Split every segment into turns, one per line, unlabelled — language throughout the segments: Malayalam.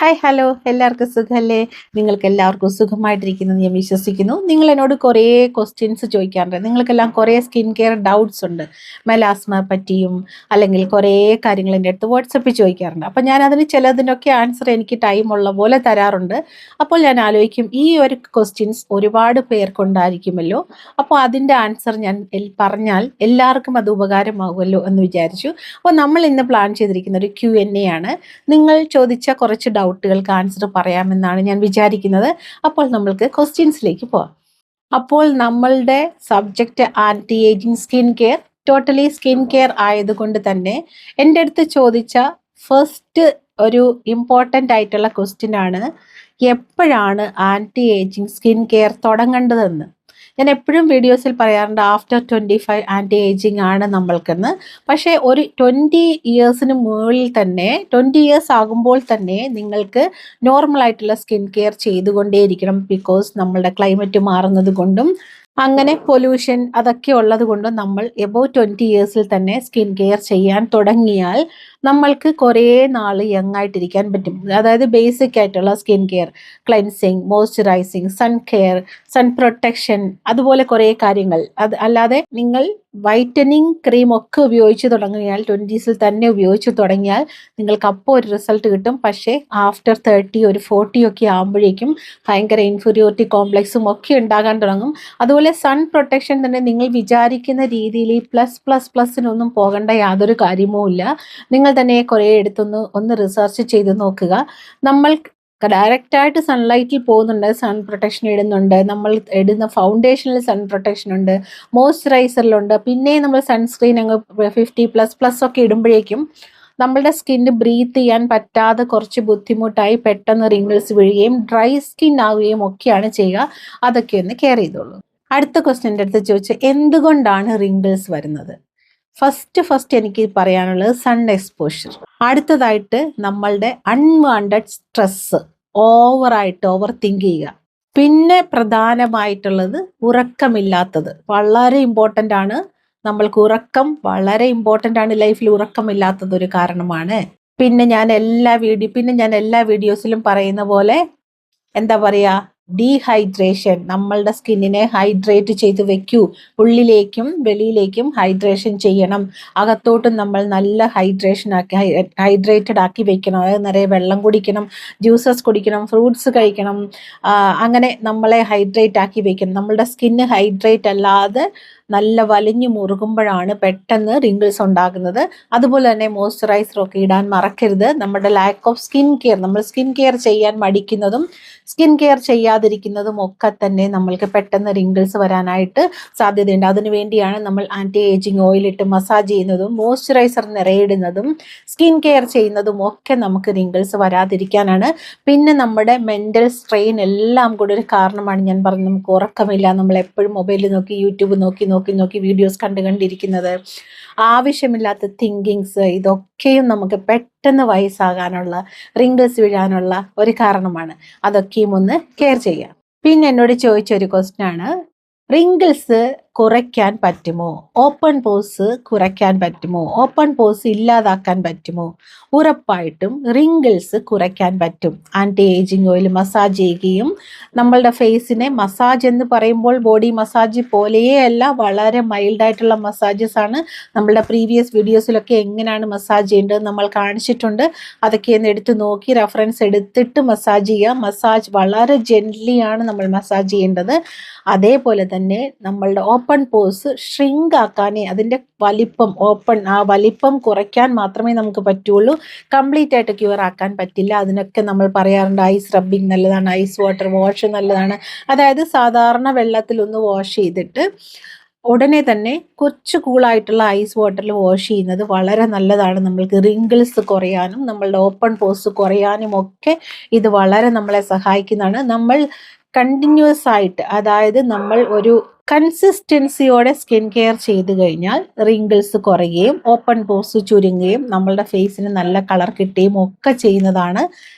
ഹായ് ഹലോ എല്ലാവർക്കും സുഖമല്ലേ? നിങ്ങൾക്ക് എല്ലാവർക്കും സുഖമായിട്ടിരിക്കുന്നത് ഞാൻ വിശ്വസിക്കുന്നു. നിങ്ങൾ എന്നോട് കുറേ ക്വസ്റ്റ്യൻസ് ചോദിക്കാറുണ്ട്. നിങ്ങൾക്കെല്ലാം കുറേ സ്കിൻ കെയർ ഡൗട്ട്സ് ഉണ്ട്. മെലാസ്മ പറ്റിയും അല്ലെങ്കിൽ കുറേ കാര്യങ്ങൾ എൻ്റെ അടുത്ത് വാട്സപ്പിൽ ചോദിക്കാറുണ്ട്. അപ്പോൾ ഞാൻ അതിന് ചിലതിനൊക്കെ ആൻസർ എനിക്ക് ടൈം ഉള്ള പോലെ തരാറുണ്ട്. അപ്പോൾ ഞാൻ ആലോചിക്കും ഈ ഒരു ക്വസ്റ്റ്യൻസ് ഒരുപാട് പേർക്കുണ്ടായിരിക്കുമല്ലോ. അപ്പോൾ അതിൻ്റെ ആൻസർ ഞാൻ പറഞ്ഞാൽ എല്ലാവർക്കും അത് ഉപകാരമാകുമല്ലോ എന്ന് വിചാരിച്ചു. അപ്പോൾ നമ്മൾ ഇന്ന് പ്ലാൻ ചെയ്തിരിക്കുന്ന ഒരു Q&A ആണ്. നിങ്ങൾ ചോദിച്ച കുറച്ച് ഡൗട്ടുകൾക്ക് ആൻസർ പറയാമെന്നാണ് ഞാൻ വിചാരിക്കുന്നത്. അപ്പോൾ നമ്മൾക്ക് ക്വസ്റ്റ്യൻസിലേക്ക് പോവാം. അപ്പോൾ നമ്മളുടെ subject anti ageing skin care, totally skin care ആയതുകൊണ്ട് തന്നെ എൻ്റെ അടുത്ത് ചോദിച്ച ഫസ്റ്റ് ഒരു ഇമ്പോർട്ടൻ്റ് ആയിട്ടുള്ള ക്വസ്റ്റ്യൻ ആണ്, എപ്പോഴാണ് ആൻറ്റി ഏജിങ് സ്കിൻ കെയർ തുടങ്ങേണ്ടതെന്ന്. ഞാൻ എപ്പോഴും വീഡിയോസിൽ പറയാറുണ്ട് ആഫ്റ്റർ 25 ആൻറ്റി ഏജിങ് ആണ് നമ്മൾക്കെന്ന്. പക്ഷേ ഒരു 20 ഇയേഴ്സിന് മുകളിൽ തന്നെ 20 ഇയേഴ്സ് ആകുമ്പോൾ തന്നെ നിങ്ങൾക്ക് നോർമലായിട്ടുള്ള സ്കിൻ കെയർ ചെയ്തുകൊണ്ടേയിരിക്കണം. ബിക്കോസ് നമ്മളുടെ ക്ലൈമറ്റ് മാറുന്നത് കൊണ്ടും അങ്ങനെ പൊല്യൂഷൻ അതൊക്കെ ഉള്ളത് കൊണ്ടും നമ്മൾ എബോവ് 20 ഇയേഴ്സിൽ തന്നെ സ്കിൻ കെയർ ചെയ്യാൻ തുടങ്ങിയാൽ നമ്മൾക്ക് കുറേ നാൾ യങ് ആയിട്ടിരിക്കാൻ പറ്റും. അതായത് ബേസിക് ആയിട്ടുള്ള skin care, cleansing, moisturising, sun care, sun protection, അതുപോലെ കുറേ കാര്യങ്ങൾ. അല്ലാതെ നിങ്ങൾ വൈറ്റനിങ് ക്രീം ഒക്കെ ഉപയോഗിച്ച് തുടങ്ങിയാൽ 20സിൽ തന്നെ ഉപയോഗിച്ച് തുടങ്ങിയാൽ നിങ്ങൾക്ക് അപ്പോൾ ഒരു റിസൾട്ട് കിട്ടും. പക്ഷേ ആഫ്റ്റർ 30 ഒരു 40 ഒക്കെ ആകുമ്പോഴേക്കും ഭയങ്കര ഇൻഫീരിയോറിറ്റി കോംപ്ലക്സും ഒക്കെ ഉണ്ടാകാൻ തുടങ്ങും. അതുപോലെ സൺ പ്രൊട്ടക്ഷൻ തന്നെ നിങ്ങൾ വിചാരിക്കുന്ന രീതിയിൽ പ്ലസിനൊന്നും പോകേണ്ട യാതൊരു കാര്യവുമില്ല. നിങ്ങൾ തന്നെ കുറേ ഒന്ന് റിസർച്ച് ചെയ്ത് നോക്കുക. നമ്മൾ ഡയറക്റ്റായിട്ട് സൺലൈറ്റിൽ പോകുന്നുണ്ട്, സൺ പ്രൊട്ടക്ഷൻ ഇടുന്നുണ്ട്, നമ്മൾ ഇടുന്ന ഫൗണ്ടേഷനിൽ സൺ പ്രൊട്ടക്ഷൻ ഉണ്ട്, മോയ്സ്ചറൈസറിലുണ്ട്, പിന്നെ നമ്മൾ സൺസ്ക്രീൻ അങ്ങ് 50++ ഒക്കെ ഇടുമ്പോഴേക്കും നമ്മളുടെ സ്കിന്ന് ബ്രീത്ത് ചെയ്യാൻ പറ്റാതെ കുറച്ച് ബുദ്ധിമുട്ടായി പെട്ടെന്ന് റിങ്കിൾസ് വീഴുകയും ഡ്രൈ സ്കിൻ ആവുകയും ഒക്കെയാണ് ചെയ്യുക. അതൊക്കെ ഒന്ന് കെയർ ചെയ്തോളൂ. അടുത്ത ക്വസ്റ്റ്യൻ്റെ അടുത്ത് ചോദിച്ചാൽ എന്തുകൊണ്ടാണ് റിങ്കിൾസ് വരുന്നത്? ഫസ്റ്റ് എനിക്ക് പറയാനുള്ളത് സൺ എക്സ്പോഷർ. അടുത്തതായിട്ട് നമ്മളുടെ അൺവാണ്ടഡ് സ്ട്രെസ്, ഓവർ തിങ്ക് ചെയ്യുക. പിന്നെ പ്രധാനമായിട്ടുള്ളത് ഉറക്കമില്ലാത്തത് വളരെ ഇമ്പോർട്ടൻ്റ് ആണ്. നമ്മൾക്ക് ഉറക്കം വളരെ ഇമ്പോർട്ടൻ്റ് ആണ്. ലൈഫിൽ ഉറക്കമില്ലാത്തത് ഒരു കാരണമാണ്. പിന്നെ ഞാൻ എല്ലാ വീഡിയോസിലും പറയുന്ന പോലെ എന്താ പറയുക, ഡീഹൈഡ്രേഷൻ. നമ്മളുടെ സ്കിന്നിനെ ഹൈഡ്രേറ്റ് ചെയ്ത് വെക്കൂ. ഉള്ളിലേക്കും വെളിയിലേക്കും ഹൈഡ്രേഷൻ ചെയ്യണം. അകത്തോട്ടും നമ്മൾ നല്ല ഹൈഡ്രേറ്റഡ് ആക്കി വെക്കണം. അതായത് നിറയെ വെള്ളം കുടിക്കണം, ജ്യൂസസ് കുടിക്കണം, ഫ്രൂട്ട്സ് കഴിക്കണം. അങ്ങനെ നമ്മളെ ഹൈഡ്രേറ്റ് ആക്കി വെക്കണം. നമ്മളുടെ സ്കിന്ന് ഹൈഡ്രേറ്റ് അല്ലാതെ നല്ല വലിഞ്ഞു മുറുകുമ്പോഴാണ് പെട്ടെന്ന് റിങ്കിൾസ് ഉണ്ടാകുന്നത്. അതുപോലെ തന്നെ മോയ്സ്ചറൈസറൊക്കെ ഇടാൻ മറക്കരുത്. നമ്മുടെ ലാക്ക് ഓഫ് സ്കിൻ കെയർ, നമ്മൾ സ്കിൻ കെയർ ചെയ്യാൻ മടിക്കുന്നതും സ്കിൻ കെയർ ചെയ്യാതിരിക്കുന്നതും ഒക്കെ തന്നെ നമ്മൾക്ക് പെട്ടെന്ന് റിങ്കിൾസ് വരാനായിട്ട് സാധ്യതയുണ്ട്. അതിനു വേണ്ടിയാണ് നമ്മൾ ആൻറ്റി ഏജിങ് ഓയിൽ ഇട്ട് മസാജ് ചെയ്യുന്നതും മോയ്സ്ചറൈസർ നിറയിടുന്നതും സ്കിൻ കെയർ ചെയ്യുന്നതും ഒക്കെ നമുക്ക് റിങ്കിൾസ് വരാതിരിക്കാനാണ്. പിന്നെ നമ്മുടെ മെൻ്റൽ സ്ട്രെയിൻ എല്ലാം കൂടെ ഒരു കാരണമാണ്. ഞാൻ പറഞ്ഞു, നമുക്ക് ഉറക്കമില്ല, നമ്മൾ എപ്പോഴും മൊബൈലിൽ നോക്കി യൂട്യൂബ് നോക്കി വീഡിയോസ് കണ്ടുകൊണ്ടിരിക്കുന്നത്, ആവശ്യമില്ലാത്ത തിങ്കിങ്സ്, ഇതൊക്കെയും നമുക്ക് പെട്ടെന്ന് വയസ്സാകാനുള്ള, റിങ്കിൾസ് വീഴാനുള്ള ഒരു കാരണമാണ്. അതൊക്കെയും ഒന്ന് കെയർ ചെയ്യാം. പിന്നെ എന്നോട് ചോദിച്ചൊരു ക്വസ്റ്റ്യൻ ആണ്, റിങ്കിൾസ് കുറയ്ക്കാൻ പറ്റുമോ? ഓപ്പൺ പോസ് കുറയ്ക്കാൻ പറ്റുമോ? ഓപ്പൺ പോസ് ഇല്ലാതാക്കാൻ പറ്റുമോ? ഉറപ്പായിട്ടും റിങ്കിൾസ് കുറയ്ക്കാൻ പറ്റും. ആൻറ്റി ഏജിങ് ഓയിൽ മസാജ് ചെയ്യുകയും, നമ്മളുടെ ഫേസിനെ മസാജ് എന്ന് പറയുമ്പോൾ ബോഡി മസാജ് പോലെയേ അല്ല, വളരെ മൈൽഡായിട്ടുള്ള മസാജസ് ആണ്. നമ്മളുടെ പ്രീവിയസ് വീഡിയോസിലൊക്കെ എങ്ങനെയാണ് മസാജ് ചെയ്യേണ്ടത് നമ്മൾ കാണിച്ചിട്ടുണ്ട്. അതൊക്കെ ഒന്ന് എടുത്ത് നോക്കി റെഫറൻസ് എടുത്തിട്ട് മസാജ് ചെയ്യുക. മസാജ് വളരെ ജെന്റ്ലിയാണ് നമ്മൾ മസാജ് ചെയ്യേണ്ടത്. അതേപോലെ തന്നെ നമ്മളുടെ ഓപ്പൺ പോസ് ഷ്രിങ്ക് ആക്കാനേ, അതിൻ്റെ വലിപ്പം കുറയ്ക്കാൻ മാത്രമേ നമുക്ക് പറ്റുള്ളൂ. കംപ്ലീറ്റ് ആയിട്ട് ക്യൂർ ആക്കാൻ പറ്റില്ല. അതിനൊക്കെ നമ്മൾ പറയാറുണ്ട് ഐസ് റബ്ബിങ് നല്ലതാണ്, ഐസ് വാട്ടർ വാഷ് നല്ലതാണ്. അതായത് സാധാരണ വെള്ളത്തിൽ ഒന്ന് വാഷ് ചെയ്തിട്ട് ഉടനെ തന്നെ കുറച്ച് കൂളായിട്ടുള്ള ഐസ് വാട്ടറിൽ വാഷ് ചെയ്യുന്നത് വളരെ നല്ലതാണ്. നമ്മൾക്ക് റിങ്കിൾസ് കുറയാനും നമ്മളുടെ ഓപ്പൺ പോസ് കുറയാനും ഒക്കെ ഇത് വളരെ നമ്മളെ സഹായിക്കുന്നതാണ്. നമ്മൾ കണ്ടിന്യൂസ് ആയിട്ട്, അതായത് നമ്മൾ ഒരു കൺസിസ്റ്റൻസിയോടെ സ്കിൻ കെയർ ചെയ്ത് കഴിഞ്ഞാൽ റിങ്കിൾസ് കുറയുകയും ഓപ്പൺ പോസ് ചുരുങ്ങുകയും നമ്മളുടെ ഫേസിന് നല്ല കളർ കിട്ടുകയും ഒക്കെ ചെയ്യുന്നതാണ്.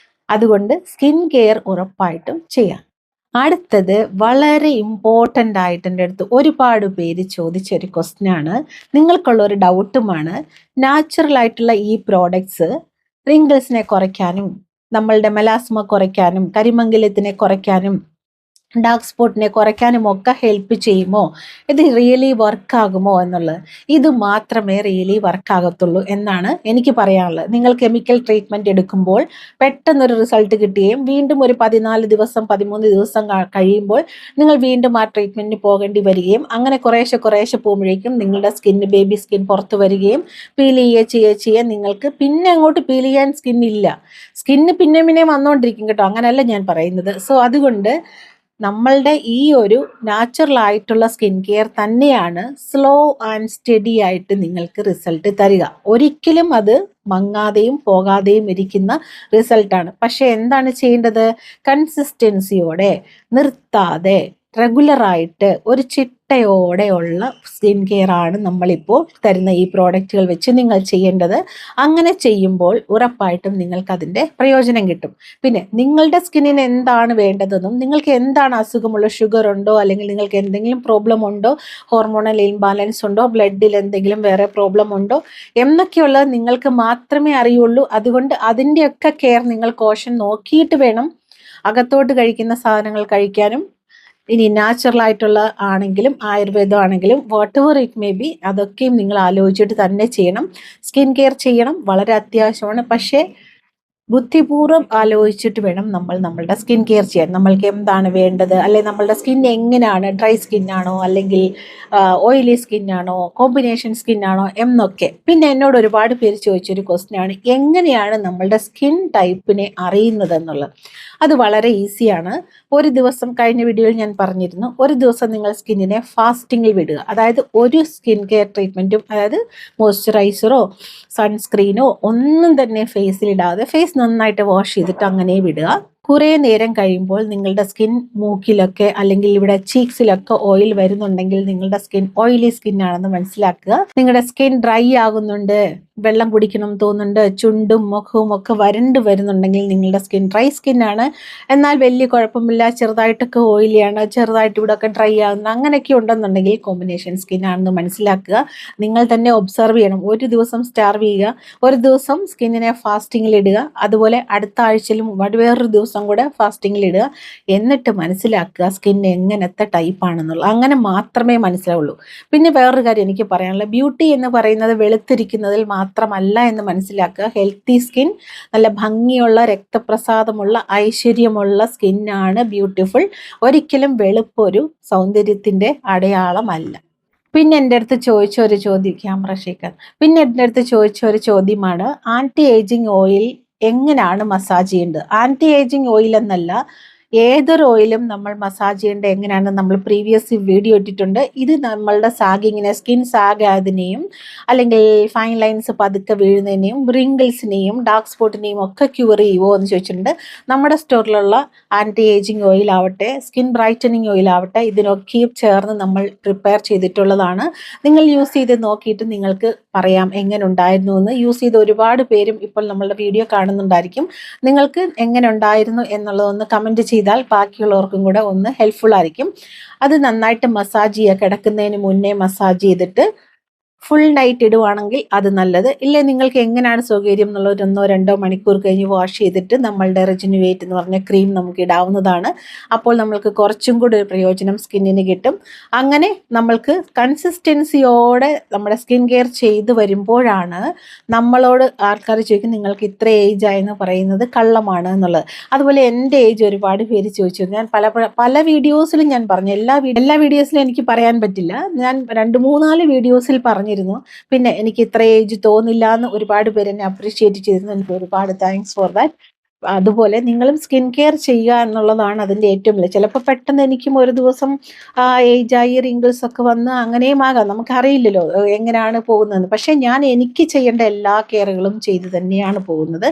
അതുകൊണ്ട് സ്കിൻ കെയർ ഉറപ്പായിട്ടും ചെയ്യാം. അടുത്തത് വളരെ ഇമ്പോർട്ടൻ്റ് ആയിട്ട് എൻ്റെ അടുത്ത് ഒരുപാട് പേര് ചോദിച്ചൊരു ക്വസ്റ്റ്യൻ ആണ്, നിങ്ങൾക്കുള്ളൊരു ഡൗട്ടുമാണ്. നാച്ചുറൽ ആയിട്ടുള്ള ഈ പ്രോഡക്ട്സ് റിങ്കിൾസിനെ കുറയ്ക്കാനും നമ്മളുടെ മെലാസ്മ കുറയ്ക്കാനും കരിമംഗലത്തിനെ കുറയ്ക്കാനും ഡാർക്ക് സ്പോട്ടിനെ കുറയ്ക്കാനും ഒക്കെ ഹെൽപ്പ് ചെയ്യുമോ, ഇത് റിയലി വർക്കാകുമോ എന്നുള്ളത്. ഇത് മാത്രമേ റിയലി വർക്കാകത്തുള്ളൂ എന്നാണ് എനിക്ക് പറയാനുള്ളത്. നിങ്ങൾ കെമിക്കൽ ട്രീറ്റ്മെൻറ്റ് എടുക്കുമ്പോൾ പെട്ടെന്നൊരു റിസൾട്ട് കിട്ടുകയും വീണ്ടും ഒരു 14 ദിവസം 13 ദിവസം കഴിയുമ്പോൾ നിങ്ങൾ വീണ്ടും ആ ട്രീറ്റ്മെൻറ്റിന് പോകേണ്ടി വരികയും അങ്ങനെ കുറേശ്ശെ പോകുമ്പോഴേക്കും നിങ്ങളുടെ സ്കിന്ന് ബേബി സ്കിൻ പുറത്ത് വരികയും പീൽ ചെയ്യുക നിങ്ങൾക്ക് പിന്നെ അങ്ങോട്ട് പീൽ ചെയ്യാൻ സ്കിന്നില്ല. സ്കിന്ന് പിന്നെ വന്നുകൊണ്ടിരിക്കും കേട്ടോ, അങ്ങനെയല്ല ഞാൻ പറയുന്നത്. സോ അതുകൊണ്ട് നമ്മളുടെ ഈ ഒരു നാച്ചുറൽ ആയിട്ടുള്ള സ്കിൻ കെയർ തന്നെയാണ് സ്ലോ ആൻഡ് സ്റ്റഡി ആയിട്ട് നിങ്ങൾക്ക് റിസൾട്ട് തരിക. ഒരിക്കലും അത് മങ്ങാതെയും പോകാതെയും ഇരിക്കുന്ന റിസൾട്ടാണ്. പക്ഷെ എന്താണ് ചെയ്യേണ്ടത്? കൺസിസ്റ്റൻസിയോടെ, നിർത്താതെ, റെഗുലറായിട്ട് ഒരു ചിട്ടയോടെയുള്ള സ്കിൻ കെയർ ആണ് നമ്മളിപ്പോൾ തരുന്ന ഈ പ്രോഡക്റ്റുകൾ വെച്ച് നിങ്ങൾ ചെയ്യേണ്ടത്. അങ്ങനെ ചെയ്യുമ്പോൾ ഉറപ്പായിട്ടും നിങ്ങൾക്ക് അതിൻ്റെ പ്രയോജനം കിട്ടും. പിന്നെ നിങ്ങളുടെ സ്കിന്നിന് എന്താണ് വേണ്ടതെന്നും നിങ്ങൾക്ക് എന്താണ് അസുഖമുള്ള, ഷുഗർ ഉണ്ടോ അല്ലെങ്കിൽ നിങ്ങൾക്ക് എന്തെങ്കിലും പ്രോബ്ലം ഉണ്ടോ, ഹോർമോണൽ ഇംബാലൻസ് ഉണ്ടോ, ബ്ലഡിൽ എന്തെങ്കിലും വേറെ പ്രോബ്ലം ഉണ്ടോ എന്നൊക്കെയുള്ളത് നിങ്ങൾക്ക് മാത്രമേ അറിയുള്ളൂ. അതുകൊണ്ട് അതിൻ്റെയൊക്കെ കെയർ നിങ്ങൾ കോഷൻ നോക്കിയിട്ട് വേണം അകത്തോട്ട് കഴിക്കുന്ന സാധനങ്ങൾ കഴിക്കാനും. ഇനി നാച്ചുറൽ ആയിട്ടുള്ള ആണെങ്കിലും ആയുർവേദം ആണെങ്കിലും what ever it may be, അതൊക്കെയും നിങ്ങൾ ആലോചിച്ചിട്ട് തന്നെ ചെയ്യണം. സ്കിൻ കെയർ ചെയ്യണം, വളരെ അത്യാവശ്യമാണ്. പക്ഷേ ബുദ്ധിപൂർവ്വം ആലോചിച്ചിട്ട് വേണം നമ്മൾ നമ്മളുടെ സ്കിൻ കെയർ ചെയ്യാൻ. നമ്മൾക്ക് എന്താണ് വേണ്ടത്, അല്ലെങ്കിൽ നമ്മളുടെ സ്കിൻ എങ്ങനെയാണ്, ഡ്രൈ സ്കിന്നാണോ അല്ലെങ്കിൽ ഓയിലി സ്കിന്നാണോ, കോമ്പിനേഷൻ സ്കിന്നാണോ എന്നൊക്കെ. പിന്നെ എന്നോട് ഒരുപാട് പേര് ചോദിച്ചൊരു ക്വസ്റ്റ്യനാണ്, എങ്ങനെയാണ് നമ്മളുടെ സ്കിൻ ടൈപ്പിനെ അറിയുന്നത് എന്നുള്ളത്. അത് വളരെ ഈസിയാണ്. ഒരു ദിവസം, കഴിഞ്ഞ വീഡിയോയിൽ ഞാൻ പറഞ്ഞിരുന്നു, ഒരു ദിവസം നിങ്ങൾ സ്കിന്നിനെ ഫാസ്റ്റിങ്ങിൽ വിടുക. അതായത് ഒരു സ്കിൻ കെയർ ട്രീറ്റ്മെൻറ്റും, അതായത് മോയ്സ്ചറൈസറോ സൺസ്ക്രീനോ ഒന്നും തന്നെ ഫേസിലിടാതെ ഫേസ് നന്നായിട്ട് വാഷ് ചെയ്തിട്ട് അങ്ങനെ വിടുക. കുറേ നേരം കഴിയുമ്പോൾ നിങ്ങളുടെ സ്കിൻ മൂക്കിലൊക്കെ അല്ലെങ്കിൽ ഇവിടെ ചീക്സിലൊക്കെ ഓയിൽ വരുന്നുണ്ടെങ്കിൽ നിങ്ങളുടെ സ്കിൻ ഓയിലി സ്കിൻ ആണെന്ന് മനസ്സിലാക്കുക. നിങ്ങളുടെ സ്കിൻ ഡ്രൈ ആകുന്നുണ്ട്, വെള്ളം കുടിക്കണം തോന്നുന്നുണ്ട്, ചുണ്ടും മുഖവും ഒക്കെ വരണ്ട് വരുന്നുണ്ടെങ്കിൽ നിങ്ങളുടെ സ്കിൻ ഡ്രൈ സ്കിന്നാണ്. എന്നാൽ വലിയ കുഴപ്പമില്ല, ചെറുതായിട്ടൊക്കെ ഓയിലിയാണ്, ചെറുതായിട്ട് ഇവിടെ ഒക്കെ ഡ്രൈ ആകുന്ന അങ്ങനെയൊക്കെ ഉണ്ടെന്നുണ്ടെങ്കിൽ കോമ്പിനേഷൻ സ്കിൻ ആണെന്ന് മനസ്സിലാക്കുക. നിങ്ങൾ തന്നെ ഒബ്സർവ് ചെയ്യണം. ഒരു ദിവസം സ്റ്റാർവ് ചെയ്യുക, ഒരു ദിവസം സ്കിന്നിനെ ഫാസ്റ്റിങ്ങിൽ ഇടുക, അതുപോലെ അടുത്ത ആഴ്ചയിലും വേറൊരു ദിവസം കൂടെ ഫാസ്റ്റിങ്ങിൽ ഇടുക. എന്നിട്ട് മനസ്സിലാക്കുക സ്കിൻ എങ്ങനത്തെ ടൈപ്പാണെന്നുള്ളത്. അങ്ങനെ മാത്രമേ മനസ്സിലാവുള്ളൂ. പിന്നെ വേറൊരു കാര്യം എനിക്ക് പറയാനുള്ളത്, ബ്യൂട്ടി എന്ന് പറയുന്നത് വെളുത്തിരിക്കുന്നതിൽ മാത്രമല്ല എന്ന് മനസ്സിലാക്കുക. ഹെൽത്തി സ്കിൻ, നല്ല ഭംഗിയുള്ള രക്തപ്രസാദമുള്ള ഐശ്വര്യമുള്ള സ്കിന്നാണ് ബ്യൂട്ടിഫുൾ. ഒരിക്കലും വെളുപ്പൊരു സൗന്ദര്യത്തിൻ്റെ അടയാളമല്ല. പിന്നെ എൻ്റെ അടുത്ത് ചോദിച്ച ഒരു ചോദ്യം, ക്യാമറ ഷേക്കാൻ, പിന്നെ എൻ്റെ അടുത്ത് ചോദിച്ച ഒരു ചോദ്യമാണ്, ആൻറ്റി ഏജിങ് ഓയിൽ എങ്ങനെയാണ് മസാജ് ചെയ്യേണ്ടത്? ആൻറ്റി ഏജിങ് ഓയിൽ എന്നല്ല, ഏതൊരു ഓയിലും നമ്മൾ മസാജ് ചെയ്യേണ്ടത് എങ്ങനെയാണ് നമ്മൾ പ്രീവിയസ് വീഡിയോ ഇട്ടിട്ടുണ്ട്. ഇത് നമ്മളുടെ സാഗിങ്ങിനെ, സ്കിൻ സാഗ് ആയതിനെയും അല്ലെങ്കിൽ ഫൈൻ ലൈൻസ് പതുക്കെ വീഴുന്നതിനെയും റിങ്കിൾസിനെയും ഡാർക്ക് സ്പോട്ടിനെയും ഒക്കെ ക്യൂർ ചെയ്യുമോ എന്ന് ചോദിച്ചിട്ടുണ്ട്. നമ്മുടെ സ്റ്റോറിലുള്ള ആൻറ്റി ഏജിങ് ഓയിൽ ആവട്ടെ, സ്കിൻ ബ്രൈറ്റനിങ് ഓയിൽ ആവട്ടെ, ഇതിനൊക്കെയും ചേർന്ന് നമ്മൾ പ്രിപ്പയർ ചെയ്തിട്ടുള്ളതാണ്. നിങ്ങൾ യൂസ് ചെയ്ത് നോക്കിയിട്ട് നിങ്ങൾക്ക് പറയാം എങ്ങനെ ഉണ്ടായിരുന്നു എന്ന്. യൂസ് ചെയ്ത് ഒരുപാട് പേരും ഇപ്പോൾ നമ്മളുടെ വീഡിയോ കാണുന്നുണ്ടായിരിക്കും. നിങ്ങൾക്ക് എങ്ങനെ ഉണ്ടായിരുന്നു എന്നുള്ളതൊന്ന് കമൻറ്റ് ചെയ്താൽ ബാക്കിയുള്ളവർക്കും കൂടെ ഒന്ന് ഹെൽപ്ഫുൾ ആയിരിക്കും. അത് നന്നായിട്ട് മസാജ് ചെയ്യുക, കിടക്കുന്നതിന് മുന്നേ മസാജ് ചെയ്തിട്ട് ഫുൾ നൈറ്റ് ഇടുവാണെങ്കിൽ അത് നല്ലത്. ഇല്ലേ നിങ്ങൾക്ക് എങ്ങനെയാണ് സൗകര്യം എന്നുള്ള ഒരു 1-2 മണിക്കൂർ കഴിഞ്ഞ് വാഷ് ചെയ്തിട്ട് നമ്മളുടെ റെജിനുവേറ്റ് എന്ന് പറഞ്ഞ ക്രീം നമുക്ക് ഇടാവുന്നതാണ്. അപ്പോൾ നമ്മൾക്ക് കുറച്ചും കൂടി ഒരു പ്രയോജനം സ്കിന്നിന് കിട്ടും. അങ്ങനെ നമ്മൾക്ക് കൺസിസ്റ്റൻസിയോടെ നമ്മുടെ സ്കിൻ കെയർ ചെയ്ത് വരുമ്പോഴാണ് നമ്മളോട് ആൾക്കാർ ചോദിക്കും നിങ്ങൾക്ക് ഇത്ര ഏജ് ആയെന്ന് പറയുന്നത് കള്ളമാണ് എന്നുള്ളത്. അതുപോലെ എൻ്റെ ഏജ് ഒരുപാട് പേര് ചോദിച്ചു. ഞാൻ പല വീഡിയോസിലും ഞാൻ പറഞ്ഞു, എല്ലാ വീഡിയോസിലും എനിക്ക് പറയാൻ പറ്റില്ല. ഞാൻ 2-3-4 വീഡിയോസിൽ പറഞ്ഞിരുന്നു. പിന്നെ എനിക്ക് ഇത്ര ഏജ് തോന്നില്ല എന്ന് ഒരുപാട് പേര് എന്നെ അപ്രീഷിയേറ്റ് ചെയ്തിരുന്നു. എനിക്ക് ഒരുപാട് താങ്ക്സ് ഫോർ ദാറ്റ്. അതുപോലെ നിങ്ങളും സ്കിൻ കെയർ ചെയ്യുക എന്നുള്ളതാണ് അതിൻ്റെ ഏറ്റവും വലിയ. ചിലപ്പോൾ പെട്ടെന്ന് എനിക്കും ഒരു ദിവസം ഏജായി റിങ്കിൾസ് ഒക്കെ വന്ന് അങ്ങനെയും ആകാം, നമുക്കറിയില്ലല്ലോ എങ്ങനെയാണ് പോകുന്നതെന്ന്. പക്ഷേ ഞാൻ എനിക്ക് ചെയ്യേണ്ട എല്ലാ കെയറുകളും ചെയ്ത് തന്നെയാണ് പോകുന്നത്.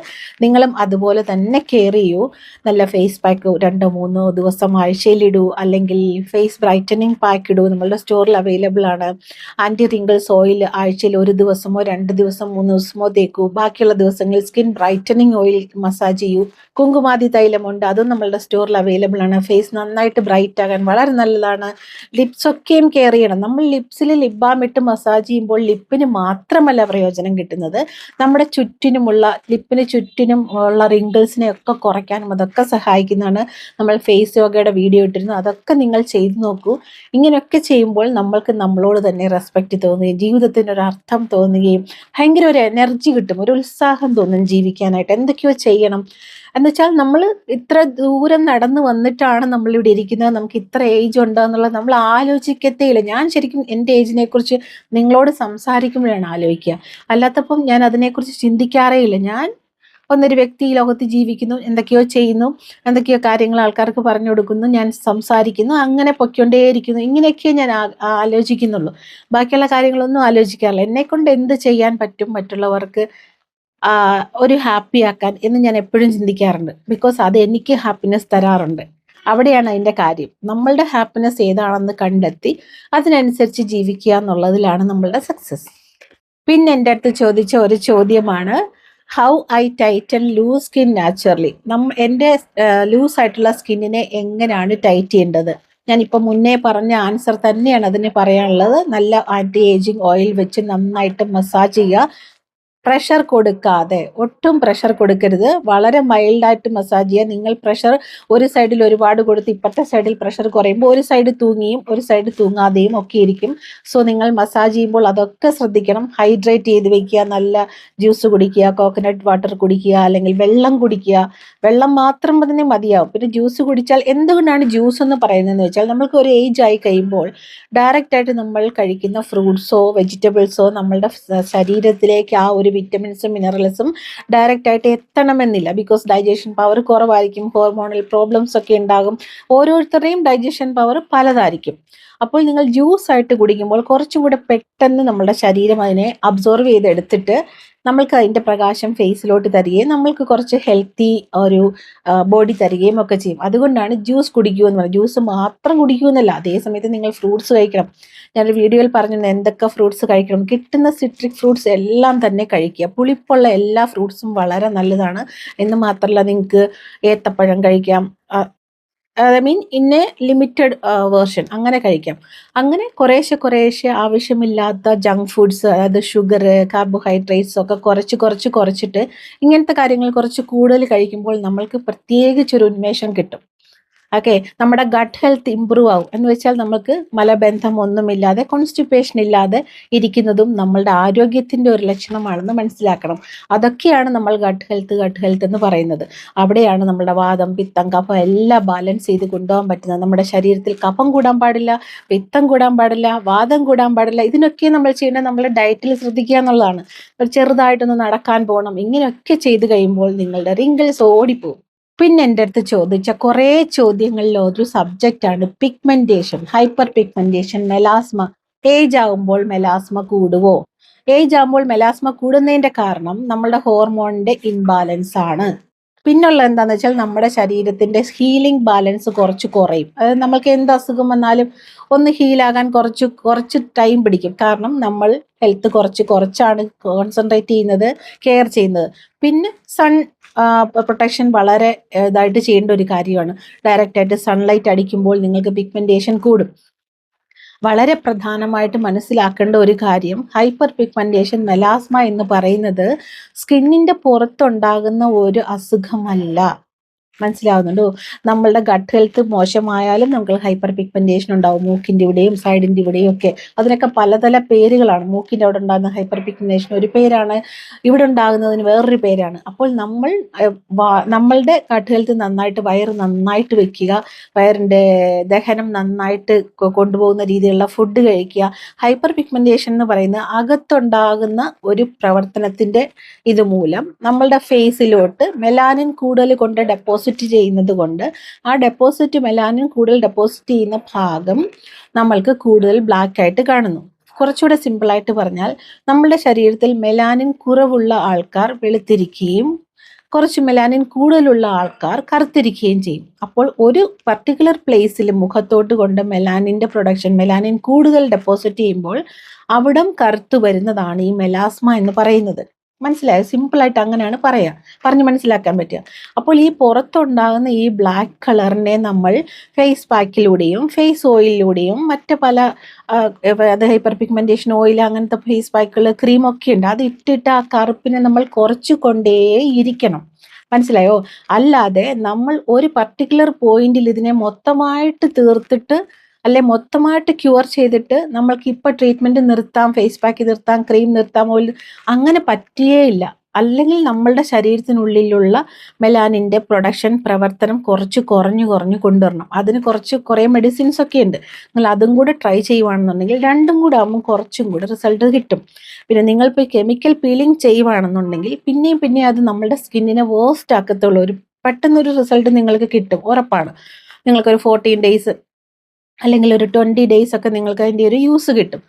നിങ്ങളും അതുപോലെ തന്നെ കെയർ ചെയ്യൂ. നല്ല ഫേസ് പാക്ക് 2-3 ദിവസം ആഴ്ചയിലിടൂ, അല്ലെങ്കിൽ ഫേസ് ബ്രൈറ്റനിങ് പാക്ക് ഇടൂ. നമ്മളുടെ സ്റ്റോറിൽ അവൈലബിൾ ആണ്. ആൻറ്റി റിങ്കിൾസ് ഓയിൽ ആഴ്ചയിൽ 1 ദിവസമോ 2 ദിവസം 3 ദിവസമോ തേക്കൂ. ബാക്കിയുള്ള ദിവസങ്ങളിൽ സ്കിൻ ബ്രൈറ്റനിങ് ഓയിൽ മസാജ് ചെയ്യൂ. ചെയ്യൂ. കുങ്കുമാതി തൈലമുണ്ട്, അതും നമ്മളുടെ സ്റ്റോറിൽ അവൈലബിൾ ആണ്. ഫേസ് നന്നായിട്ട് ബ്രൈറ്റ് ആകാൻ വളരെ നല്ലതാണ്. ലിപ്സ് ഒക്കെയും കെയർ ചെയ്യണം. നമ്മൾ ലിപ്സിൽ ലിപ് ബാം ഇട്ട് മസാജ് ചെയ്യുമ്പോൾ ലിപ്പിന് മാത്രമല്ല പ്രയോജനം കിട്ടുന്നത്, നമ്മുടെ ചുറ്റിനുമുള്ള ലിപ്പിന് ചുറ്റിനും ഉള്ള റിങ്കിൾസിനെ ഒക്കെ കുറയ്ക്കാനും അതൊക്കെ സഹായിക്കുന്നതാണ്. നമ്മൾ ഫേസ് യോഗയുടെ വീഡിയോ ഇട്ടിരുന്നു, അതൊക്കെ നിങ്ങൾ ചെയ്തു നോക്കൂ. ഇങ്ങനെയൊക്കെ ചെയ്യുമ്പോൾ നമ്മൾക്ക് നമ്മളോട് തന്നെ റെസ്പെക്റ്റ് തോന്നുകയും ജീവിതത്തിന് ഒരു അർത്ഥം തോന്നുകയും ഭയങ്കര ഒരു എനർജി കിട്ടും, ഒരു ഉത്സാഹം തോന്നും ജീവിക്കാനായിട്ട്. എന്തൊക്കെയോ ചെയ്യണം എന്നുവെച്ചാൽ നമ്മൾ ഇത്ര ദൂരം നടന്നു വന്നിട്ടാണ് നമ്മളിവിടെ ഇരിക്കുന്നത്, നമുക്ക് ഇത്ര ഏജ് ഉണ്ടോ എന്നുള്ളത് നമ്മൾ ആലോചിക്കത്തേയില്ല. ഞാൻ ശരിക്കും എൻ്റെ ഏജിനെ കുറിച്ച് നിങ്ങളോട് സംസാരിക്കുമ്പോഴാണ് ആലോചിക്കുക, അല്ലാത്തപ്പം ഞാൻ അതിനെക്കുറിച്ച് ചിന്തിക്കാറേ ഇല്ല. ഞാൻ ഒന്നൊരു വ്യക്തി ഈ ലോകത്ത് ജീവിക്കുന്നു, എന്തൊക്കെയോ ചെയ്യുന്നു, എന്തൊക്കെയോ കാര്യങ്ങൾ ആൾക്കാർക്ക് പറഞ്ഞു കൊടുക്കുന്നു, ഞാൻ സംസാരിക്കുന്നു, അങ്ങനെ പൊയ്ക്കൊണ്ടേയിരിക്കുന്നു. ഇങ്ങനെയൊക്കെ ഞാൻ ആലോചിക്കുന്നുള്ളൂ. ബാക്കിയുള്ള കാര്യങ്ങളൊന്നും ആലോചിക്കാറില്ല. എന്നെക്കൊണ്ട് എന്ത് ചെയ്യാൻ പറ്റും മറ്റുള്ളവർക്ക് ഒരു ഹാപ്പി ആക്കാൻ എന്ന് ഞാൻ എപ്പോഴും ചിന്തിക്കാറുണ്ട്. ബിക്കോസ് അത് എനിക്ക് ഹാപ്പിനെസ് തരാറുണ്ട്. അവിടെയാണ് അതിൻ്റെ കാര്യം. നമ്മളുടെ ഹാപ്പിനെസ് ഏതാണെന്ന് കണ്ടെത്തി അതിനനുസരിച്ച് ജീവിക്കുക എന്നുള്ളതിലാണ് നമ്മളുടെ സക്സസ്. പിന്നെ എൻ്റെ അടുത്ത് ചോദിച്ച ഒരു ചോദ്യമാണ്, how I tighten loose skin naturally. എൻ്റെ ലൂസായിട്ടുള്ള സ്കിന്നിനെ എങ്ങനെയാണ് ടൈറ്റ് ചെയ്യേണ്ടത്? ഞാനിപ്പോൾ മുന്നേ പറഞ്ഞ ആൻസർ തന്നെയാണ് അതിന് പറയാനുള്ളത്. നല്ല ആൻറ്റി ഏജിങ് ഓയിൽ വെച്ച് നന്നായിട്ട് മസാജ് ചെയ്യുക, പ്രഷർ കൊടുക്കാതെ, ഒട്ടും പ്രഷർ കൊടുക്കരുത്. വളരെ മൈൽഡായിട്ട് മസാജ് ചെയ്യുക. നിങ്ങൾ പ്രഷർ ഒരു സൈഡിൽ ഒരുപാട് കൊടുത്ത് ഇപ്പുറത്തെ സൈഡിൽ പ്രഷർ കുറയുമ്പോൾ ഒരു സൈഡ് തൂങ്ങിയും ഒരു സൈഡ് തൂങ്ങാതെയും ഒക്കെ ഇരിക്കും. സോ നിങ്ങൾ മസാജ് ചെയ്യുമ്പോൾ അതൊക്കെ ശ്രദ്ധിക്കണം. ഹൈഡ്രേറ്റ് ചെയ്ത് വെക്കുക, നല്ല ജ്യൂസ് കുടിക്കുക, കോക്കനട്ട് വാട്ടർ കുടിക്കുക, അല്ലെങ്കിൽ വെള്ളം കുടിക്കുക. വെള്ളം മാത്രം തന്നെ മതിയാവും. പിന്നെ ജ്യൂസ് കുടിച്ചാൽ, എന്തുകൊണ്ടാണ് ജ്യൂസ് എന്ന് പറയുന്നതെന്ന് വെച്ചാൽ, നമ്മൾക്ക് ഒരു ഏജ് ആയി കഴിയുമ്പോൾ ഡയറക്റ്റായിട്ട് നമ്മൾ കഴിക്കുന്ന ഫ്രൂട്ട്സോ വെജിറ്റബിൾസോ നമ്മളുടെ ശരീരത്തിലേക്ക് ആ ഒരു വിറ്റമിൻസും മിനറൽസും ഡയറക്റ്റ് ആയിട്ട് എത്തണമെന്നില്ല. ബിക്കോസ് ഡൈജഷൻ പവർ കുറവായിരിക്കും, ഹോർമോണൽ പ്രോബ്ലംസ് ഒക്കെ ഉണ്ടാകും. ഓരോരുത്തരുടെയും ഡൈജഷൻ പവർ പലതായിരിക്കും. അപ്പോൾ നിങ്ങൾ ജ്യൂസ് ആയിട്ട് കുടിക്കുമ്പോൾ കുറച്ചും കൂടെ പെട്ടെന്ന് നമ്മുടെ ശരീരം അതിനെ അബ്സോർവ് ചെയ്തെടുത്തിട്ട് നമ്മൾക്ക് അതിൻ്റെ പ്രകാശം ഫേസിലോട്ട് തരികയും നമ്മൾക്ക് കുറച്ച് ഹെൽത്തി ഒരു ബോഡി തരികയും ഒക്കെ ചെയ്യും. അതുകൊണ്ടാണ് ജ്യൂസ് കുടിക്കൂ എന്ന് പറയുന്നത്. ജ്യൂസ് മാത്രം കുടിക്കൂ എന്നല്ല, അതേ സമയത്ത് നിങ്ങൾ ഫ്രൂട്ട്സ് കഴിക്കണം. ഞാനൊരു വീഡിയോയിൽ പറഞ്ഞു എന്തൊക്കെ ഫ്രൂട്ട്സ് കഴിക്കണം. കിട്ടുന്ന സിട്രിക് ഫ്രൂട്ട്സ് എല്ലാം തന്നെ കഴിക്കുക. പുളിപ്പുള്ള എല്ലാ ഫ്രൂട്ട്സും വളരെ നല്ലതാണ്. എന്ന് മാത്രമല്ല, നിങ്ങൾക്ക് ഏത്തപ്പഴം കഴിക്കാം, I mean in A limited version അങ്ങനെ കഴിക്കാം. അങ്ങനെ കുറേശ്ശെ ആവശ്യമില്ലാത്ത ജങ്ക് ഫുഡ്സ്, അതായത് ഷുഗർ, കാർബോഹൈഡ്രേറ്റ്സ് ഒക്കെ കുറച്ചിട്ട് ഇങ്ങനത്തെ കാര്യങ്ങൾ കുറച്ച് കൂടുതൽ കഴിക്കുമ്പോൾ നമ്മൾക്ക് പ്രത്യേകിച്ചൊരു ഉന്മേഷം കിട്ടും. ഓക്കെ, നമ്മുടെ ഗട്ട് ഹെൽത്ത് ഇമ്പ്രൂവ് ആവും. എന്ന് വെച്ചാൽ നമുക്ക് മലബന്ധം ഒന്നുമില്ലാതെ, കോൺസ്റ്റിപ്പേഷൻ ഇല്ലാതെ ഇരിക്കുന്നതും നമ്മളുടെ ആരോഗ്യത്തിൻ്റെ ഒരു ലക്ഷണമാണെന്ന് മനസ്സിലാക്കണം. അതൊക്കെയാണ് നമ്മൾ ഗട്ട് ഹെൽത്ത് എന്ന് പറയുന്നത്. അവിടെയാണ് നമ്മുടെ വാദം, പിത്തം, കഫം എല്ലാം ബാലൻസ് ചെയ്ത് കൊണ്ടുപോകാൻ പറ്റുന്നത്. നമ്മുടെ ശരീരത്തിൽ കഫം കൂടാൻ പാടില്ല, പിത്തം കൂടാൻ പാടില്ല, വാദം കൂടാൻ പാടില്ല. ഇതിനൊക്കെ നമ്മൾ ചെയ്യേണ്ടത് നമ്മുടെ ഡയറ്റിൽ ശ്രദ്ധിക്കുക എന്നുള്ളതാണ്. ചെറുതായിട്ടൊന്ന് നടക്കാൻ പോകണം. ഇങ്ങനെയൊക്കെ ചെയ്ത് കഴിയുമ്പോൾ നിങ്ങളുടെ റിങ്കിൾസ് ഓടിപ്പോകും. പിന്നെ എൻ്റെ അടുത്ത് ചോദിച്ച കുറേ ചോദ്യങ്ങളിൽ ഒരു സബ്ജക്റ്റാണ് pigmentation, hyperpigmentation, melasma. Age ആകുമ്പോൾ മെലാസ്മ കൂടുവോ? ഏജ് ആകുമ്പോൾ മെലാസ്മ കൂടുന്നതിൻ്റെ കാരണം നമ്മളുടെ ഹോർമോണിന്റെ ഇൻബാലൻസ് ആണ്. പിന്നുള്ള എന്താണെന്ന് വെച്ചാൽ നമ്മുടെ ശരീരത്തിന്റെ ഹീലിംഗ് ബാലൻസ് കുറച്ച് കുറയും. അതായത് നമ്മൾക്ക് എന്ത് അസുഖം വന്നാലും ഒന്ന് ഹീലാകാൻ കുറച്ച് ടൈം പിടിക്കും. കാരണം നമ്മൾ ഹെൽത്ത് കുറച്ചാണ് കോൺസെൻട്രേറ്റ് ചെയ്യുന്നത്, കെയർ ചെയ്യുന്നത്. പിന്നെ പ്രൊട്ടക്ഷൻ വളരെ ഇതായിട്ട് ചെയ്യേണ്ട ഒരു കാര്യമാണ്. ഡയറക്റ്റായിട്ട് സൺലൈറ്റ് അടിക്കുമ്പോൾ നിങ്ങൾക്ക് പിഗ്മെന്റേഷൻ കൂടും. വളരെ പ്രധാനമായിട്ട് മനസ്സിലാക്കേണ്ട ഒരു കാര്യം, ഹൈപ്പർ പിഗ്മെന്റേഷൻ, മെലാസ്മ എന്ന് പറയുന്നത് സ്കിന്നിൻ്റെ പുറത്തുണ്ടാകുന്ന ഒരു അസുഖമല്ല. മനസ്സിലാവുന്നുണ്ടോ? നമ്മളുടെ ഗട്ട് ഹെൽത്ത് മോശമായാലും നമുക്ക് ഹൈപ്പർ പിഗ്മെന്റേഷൻ ഉണ്ടാവും. മൂക്കിൻ്റെ ഇവിടെയും സൈഡിൻ്റെ ഇവിടെയും ഒക്കെ. അതിനൊക്കെ പലതര പേരുകളാണ്. മൂക്കിൻ്റെ അവിടെ ഉണ്ടാകുന്ന ഹൈപ്പർ പിഗ്മെന്റേഷൻ ഒരു പേരാണ്, ഇവിടെ ഉണ്ടാകുന്നതിന് വേറൊരു പേരാണ്. അപ്പോൾ നമ്മളുടെ ഗട്ട് ഹെൽത്ത് നന്നായിട്ട്, വയറ് നന്നായിട്ട് വെക്കുക, വയറിൻ്റെ ദഹനം നന്നായിട്ട് കൊണ്ടുപോകുന്ന രീതിയിലുള്ള ഫുഡ് കഴിക്കുക. ഹൈപ്പർ പിഗ്മെന്റേഷൻ എന്ന് പറയുന്ന അകത്തുണ്ടാകുന്ന ഒരു പ്രവർത്തനത്തിൻ്റെ ഇതുമൂലം നമ്മളുടെ ഫേസിലോട്ട് മെലാനിൻ കൂടുതൽ കൊണ്ട് ഡെപ്പോസിറ്റ് ചെയ്യുന്നത് കൊണ്ട് ആ മെലാനിൻ കൂടുതൽ ഡെപ്പോസിറ്റ് ചെയ്യുന്ന ഭാഗം നമ്മൾക്ക് കൂടുതൽ ബ്ലാക്ക് ആയിട്ട് കാണുന്നു. കുറച്ചുകൂടെ സിമ്പിളായിട്ട് പറഞ്ഞാൽ, നമ്മളുടെ ശരീരത്തിൽ മെലാനിൻ കുറവുള്ള ആൾക്കാർ വെളുത്തിരിക്കുകയും കുറച്ച് മെലാനിൻ കൂടുതലുള്ള ആൾക്കാർ കറുത്തിരിക്കുകയും ചെയ്യും. അപ്പോൾ ഒരു പർട്ടിക്കുലർ പ്ലേസിൽ മുഖത്തോട്ട് കൊണ്ട് മെലാനിൻ കൂടുതൽ ഡെപ്പോസിറ്റ് ചെയ്യുമ്പോൾ അവിടം കറുത്തു വരുന്നതാണ് ഈ മെലാസ്മ എന്ന് പറയുന്നത്. മനസ്സിലായോ? സിമ്പിളായിട്ട് അങ്ങനെയാണ് പറയുക, പറഞ്ഞ് മനസ്സിലാക്കാൻ പറ്റുക. അപ്പോൾ ഈ പുറത്തുണ്ടാകുന്ന ഈ ബ്ലാക്ക് കളറിനെ നമ്മൾ ഫേസ് പാക്കിലൂടെയും ഫേസ് ഓയിലിലൂടെയും മറ്റ് പല അത് ഹൈപ്പർ പിഗ്മെൻറ്റേഷൻ ഓയിൽ, അങ്ങനത്തെ ഫേസ് പാക്കുകൾ, ക്രീമൊക്കെ ഉണ്ട്, അത് ഇട്ടിട്ട് ആ കറുപ്പിനെ നമ്മൾ കുറച്ച് കൊണ്ടേ ഇരിക്കണം. മനസ്സിലായോ? അല്ലാതെ നമ്മൾ ഒരു പർട്ടിക്കുലർ പോയിന്റിൽ ഇതിനെ മൊത്തമായിട്ട് തീർത്തിട്ട് അല്ലെ മൊത്തമായിട്ട് ക്യൂർ ചെയ്തിട്ട് നമ്മൾക്ക് ഇപ്പം ട്രീറ്റ്മെൻറ്റ് നിർത്താം, ഫേസ് പാക്ക് നിർത്താം, ക്രീം നിർത്താം, ഓയിൽ, അങ്ങനെ പറ്റിയേയില്ല. അല്ലെങ്കിൽ നമ്മളുടെ ശരീരത്തിനുള്ളിലുള്ള മെലാനിൻ്റെ പ്രൊഡക്ഷൻ പ്രവർത്തനം കുറച്ച് കുറഞ്ഞു കൊണ്ടുവരണം. അതിന് കുറേ മെഡിസിൻസ് ഒക്കെ ഉണ്ട്. നിങ്ങൾ അതും കൂടെ ട്രൈ ചെയ്യുവാണെന്നുണ്ടെങ്കിൽ രണ്ടും കൂടെ ആകുമ്പോൾ കുറച്ചും കൂടെ റിസൾട്ട് കിട്ടും. പിന്നെ നിങ്ങളിപ്പോൾ കെമിക്കൽ പീലിംഗ് ചെയ്യുവാണെന്നുണ്ടെങ്കിൽ പിന്നെയും അത് നമ്മളുടെ സ്കിന്നിനെ വേസ്റ്റ് ആക്കത്തുള്ളൂ. പെട്ടെന്നൊരു റിസൾട്ട് നിങ്ങൾക്ക് കിട്ടും, ഉറപ്പാണ്. നിങ്ങൾക്കൊരു 14 ഡേയ്സ് അല്ലെങ്കിൽ ഒരു 20 ഡേയ്സ് ഒക്കെ നിങ്ങൾക്ക് അതിൻ്റെ ഒരു യൂസ് കിട്ടും.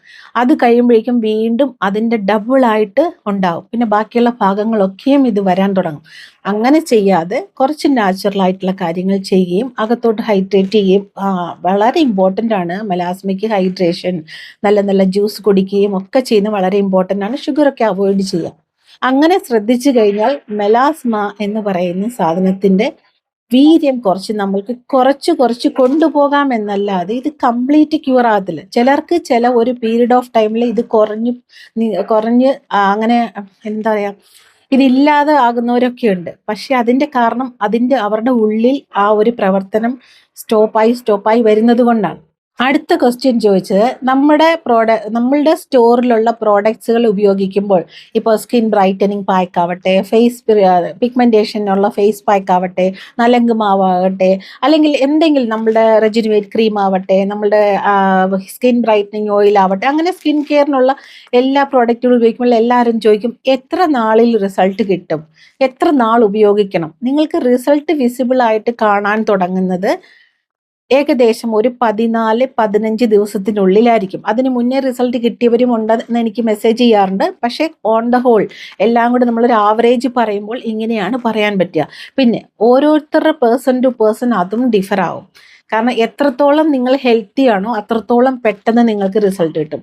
അത് കഴിയുമ്പോഴേക്കും വീണ്ടും അതിൻ്റെ ഡബിളായിട്ട് ഉണ്ടാവും. പിന്നെ ബാക്കിയുള്ള ഭാഗങ്ങളൊക്കെയും ഇത് വരാൻ തുടങ്ങും. അങ്ങനെ ചെയ്യാതെ കുറച്ച് നാച്ചുറൽ ആയിട്ടുള്ള കാര്യങ്ങൾ ചെയ്യുകയും അകത്തോട്ട് ഹൈഡ്രേറ്റ് ചെയ്യുകയും, വളരെ ഇമ്പോർട്ടൻ്റ് ആണ് മെലാസ്മയ്ക്ക് ഹൈഡ്രേഷൻ. നല്ല ജ്യൂസ് കുടിക്കുകയും ഒക്കെ ചെയ്യുന്നത് വളരെ ഇമ്പോർട്ടൻ്റ് ആണ്. ഷുഗറൊക്കെ അവോയ്ഡ് ചെയ്യുക. അങ്ങനെ ശ്രദ്ധിച്ചു കഴിഞ്ഞാൽ മെലാസ്മ എന്ന് പറയുന്ന സാധനത്തിൻ്റെ വീര്യം നമ്മൾക്ക് കുറച്ച് കൊണ്ടുപോകാം എന്നല്ലാതെ ഇത് കംപ്ലീറ്റ് ക്യൂർ ആകത്തില്ല. ചിലർക്ക് ഒരു പീരീഡ് ഓഫ് ടൈമിൽ ഇത് കുറഞ്ഞ് അങ്ങനെ എന്താ പറയുക, ഇതില്ലാതെ ആകുന്നവരൊക്കെ ഉണ്ട്. പക്ഷെ അതിൻ്റെ കാരണം അവരുടെ ഉള്ളിൽ ആ ഒരു പ്രവർത്തനം സ്റ്റോപ്പായി വരുന്നത് കൊണ്ടാണ്. അടുത്ത ക്വസ്റ്റ്യൻ ചോദിച്ചത്, നമ്മളുടെ സ്റ്റോറിലുള്ള പ്രോഡക്ട്സുകൾ ഉപയോഗിക്കുമ്പോൾ, ഇപ്പോൾ സ്കിൻ ബ്രൈറ്റനിങ് പാക്ക് ആവട്ടെ, ഫേസ് പിഗ്മെൻറ്റേഷനുള്ള ഫേസ് പാക്ക് ആവട്ടെ, നലങ്ക് മാവാകട്ടെ, അല്ലെങ്കിൽ എന്തെങ്കിലും നമ്മളുടെ റെജിനുവേറ്റ് ക്രീം ആവട്ടെ, നമ്മളുടെ സ്കിൻ ബ്രൈറ്റനിങ് ഓയിൽ ആവട്ടെ, അങ്ങനെ സ്കിൻ കെയറിനുള്ള എല്ലാ പ്രോഡക്റ്റുകളും ഉപയോഗിക്കുമ്പോൾ എല്ലാവരും ചോദിക്കും, എത്ര നാളിൽ റിസൾട്ട് കിട്ടും, എത്ര നാൾ ഉപയോഗിക്കണം? നിങ്ങൾക്ക് റിസൾട്ട് വിസിബിൾ ആയിട്ട് കാണാൻ തുടങ്ങുന്നത് ഏകദേശം ഒരു 14-15 ദിവസത്തിനുള്ളിലായിരിക്കും. അതിന് മുന്നേ റിസൾട്ട് കിട്ടിയവരും ഉണ്ടെന്ന് എനിക്ക് മെസ്സേജ് ചെയ്യാറുണ്ട്. പക്ഷേ ഓൺ ദ ഹോൾ എല്ലാം കൂടെ നമ്മളൊരു ആവറേജ് പറയുമ്പോൾ ഇങ്ങനെയാണ് പറയാൻ പറ്റുക. പിന്നെ ഓരോരുത്തരുടെ പേഴ്സൺ ടു പേഴ്സൺ അതും ഡിഫർ ആവും. കാരണം എത്രത്തോളം നിങ്ങൾ ഹെൽത്തി ആണോ അത്രത്തോളം പെട്ടെന്ന് നിങ്ങൾക്ക് റിസൾട്ട് കിട്ടും.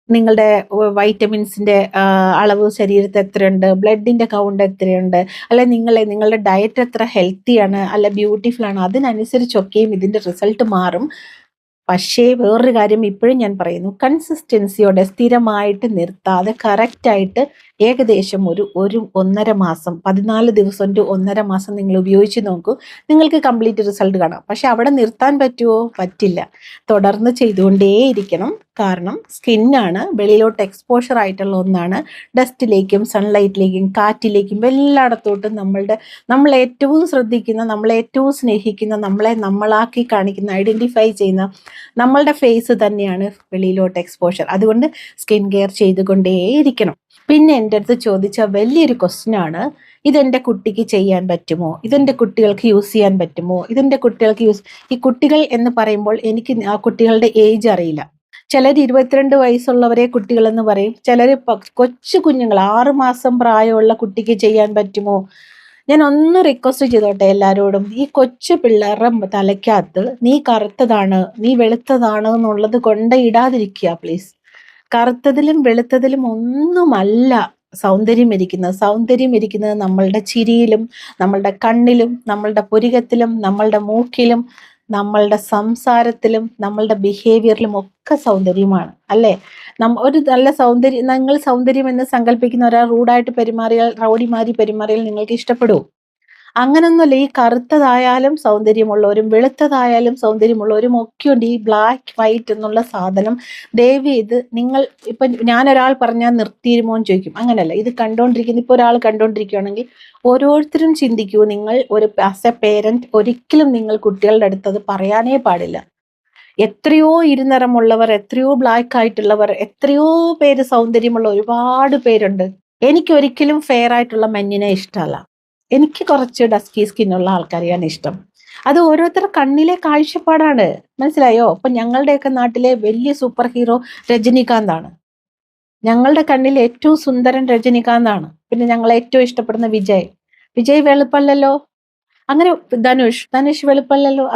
നിങ്ങളുടെ വൈറ്റമിൻസിൻ്റെ അളവ് ശരീരത്തിൽ എത്രയുണ്ട്, ബ്ലഡിൻ്റെ കൗണ്ട് എത്രയുണ്ട്, അല്ലെ നിങ്ങളുടെ ഡയറ്റ് എത്ര ഹെൽത്തിയാണ് അല്ല ബ്യൂട്ടിഫുൾ ആണ്, അതിനനുസരിച്ചൊക്കെയും ഇതിൻ്റെ റിസൾട്ട് മാറും. പക്ഷേ വേറൊരു കാര്യം ഇപ്പോഴും ഞാൻ പറയുന്നു, കൺസിസ്റ്റൻസിയോടെ സ്ഥിരമായിട്ട് നിർത്താതെ കറക്റ്റായിട്ട് ഏകദേശം ഒരു 1.5 മാസം, 14 ദിവസം ടു 1.5 മാസം നിങ്ങൾ ഉപയോഗിച്ച് നോക്കൂ, നിങ്ങൾക്ക് കംപ്ലീറ്റ് റിസൾട്ട് കാണാം. പക്ഷെ അവിടെ നിർത്താൻ പറ്റുമോ? പറ്റില്ല. തുടർന്ന് ചെയ്തുകൊണ്ടേയിരിക്കണം. കാരണം സ്കിന്നാണ്, വെളിയിലോട്ട് എക്സ്പോഷർ ആയിട്ടുള്ള ഒന്നാണ്. ഡസ്റ്റിലേക്കും സൺലൈറ്റിലേക്കും കാറ്റിലേക്കും എല്ലായിടത്തോട്ടും നമ്മൾ ഏറ്റവും ശ്രദ്ധിക്കുന്ന, നമ്മളെ ഏറ്റവും സ്നേഹിക്കുന്ന, നമ്മളാക്കി കാണിക്കുന്ന, ഐഡൻറ്റിഫൈ ചെയ്യുന്ന നമ്മളുടെ ഫേസ് തന്നെയാണ് വെളിയിലോട്ട് എക്സ്പോഷർ. അതുകൊണ്ട് സ്കിൻ കെയർ ചെയ്തുകൊണ്ടേയിരിക്കണം. പിന്നെ എൻ്റെ അടുത്ത് ചോദിച്ച വലിയൊരു ക്വസ്റ്റ്യൻ ആണ്, ഇതെൻ്റെ കുട്ടിക്ക് ചെയ്യാൻ പറ്റുമോ, ഇതെൻ്റെ കുട്ടികൾക്ക് യൂസ് ചെയ്യാൻ പറ്റുമോ, ഇതെൻ്റെ കുട്ടികൾക്ക് ഈ കുട്ടികൾ എന്ന് പറയുമ്പോൾ എനിക്ക് ആ കുട്ടികളുടെ ഏജ് അറിയില്ല. ചിലർ 22 വയസ്സുള്ളവരെ കുട്ടികളെന്ന് പറയും, ചിലർ കൊച്ചു കുഞ്ഞുങ്ങൾ 6 മാസം പ്രായമുള്ള കുട്ടിക്ക് ചെയ്യാൻ പറ്റുമോ? ഞാൻ ഒന്ന് റിക്വസ്റ്റ് ചെയ്തോട്ടെ എല്ലാവരോടും, ഈ കൊച്ചു പിള്ളേരുടെ തലയ്ക്കകത്ത് നീ കറുത്തതാണ് നീ വെളുത്തതാണ് എന്നുള്ളത് കൊണ്ട് ഇടാതിരിക്കുക പ്ലീസ്. കറുത്തതിലും വെളുത്തതിലും ഒന്നുമല്ല സൗന്ദര്യം ഇരിക്കുന്നത് നമ്മളുടെ ചിരിയിലും, നമ്മളുടെ കണ്ണിലും, നമ്മളുടെ പുരികത്തിലും, നമ്മളുടെ മൂക്കിലും, നമ്മളുടെ സംസാരത്തിലും, നമ്മളുടെ ബിഹേവിയറിലും ഒക്കെ സൗന്ദര്യമാണ് അല്ലേ? ഒരു നല്ല നിങ്ങൾ സൗന്ദര്യം എന്ന് സങ്കല്പിക്കുന്ന ഒരാൾ റൂഡായിട്ട് പെരുമാറിയാൽ, റൗഡിമാരി പെരുമാറിയാൽ നിങ്ങൾക്ക് ഇഷ്ടപ്പെടുമോ? അങ്ങനൊന്നുമല്ല. ഈ കറുത്തതായാലും സൗന്ദര്യമുള്ളവരും വെളുത്തതായാലും സൗന്ദര്യമുള്ളവരും ഒക്കെയുണ്ട്. ഈ ബ്ലാക്ക് വൈറ്റ് എന്നുള്ള സാധനം ദയവ് ചെയ്ത് നിങ്ങൾ, ഇപ്പം ഞാനൊരാൾ പറഞ്ഞാൽ നിർത്തിയിരുമോ എന്ന് ചോദിക്കും. അങ്ങനെയല്ല, ഇത് ഇപ്പോൾ ഒരാൾ കണ്ടുകൊണ്ടിരിക്കുകയാണെങ്കിൽ ഓരോരുത്തരും ചിന്തിക്കൂ, നിങ്ങൾ ആസ് എ പേരൻറ്റ് ഒരിക്കലും നിങ്ങൾ കുട്ടികളുടെ അടുത്തത് പറയാനേ പാടില്ല. എത്രയോ ഇരുനിറമുള്ളവർ, എത്രയോ ബ്ലാക്ക് ആയിട്ടുള്ളവർ, എത്രയോ പേര് സൗന്ദര്യമുള്ള ഒരുപാട് പേരുണ്ട്. എനിക്കൊരിക്കലും ഫെയർ ആയിട്ടുള്ള മെന്നിനെ ഇഷ്ടമല്ല. എനിക്ക് കുറച്ച് ഡസ്കി സ്കിന്നുള്ള ആൾക്കാരെയാണ് ഇഷ്ടം. അത് ഓരോരുത്തരുടെ കണ്ണിലെ കാഴ്ചപ്പാടാണ്, മനസ്സിലായോ? അപ്പൊ ഞങ്ങളുടെയൊക്കെ നാട്ടിലെ വലിയ സൂപ്പർ ഹീറോ രജനികാന്താണ്. ഞങ്ങളുടെ കണ്ണിൽ ഏറ്റവും സുന്ദരൻ രജനികാന്താണ്. പിന്നെ ഞങ്ങൾ ഏറ്റവും ഇഷ്ടപ്പെടുന്ന വിജയ് വെളുപ്പല്ലല്ലോ. അങ്ങനെ ധനുഷ് വെളുപ്പല്ലല്ലോ.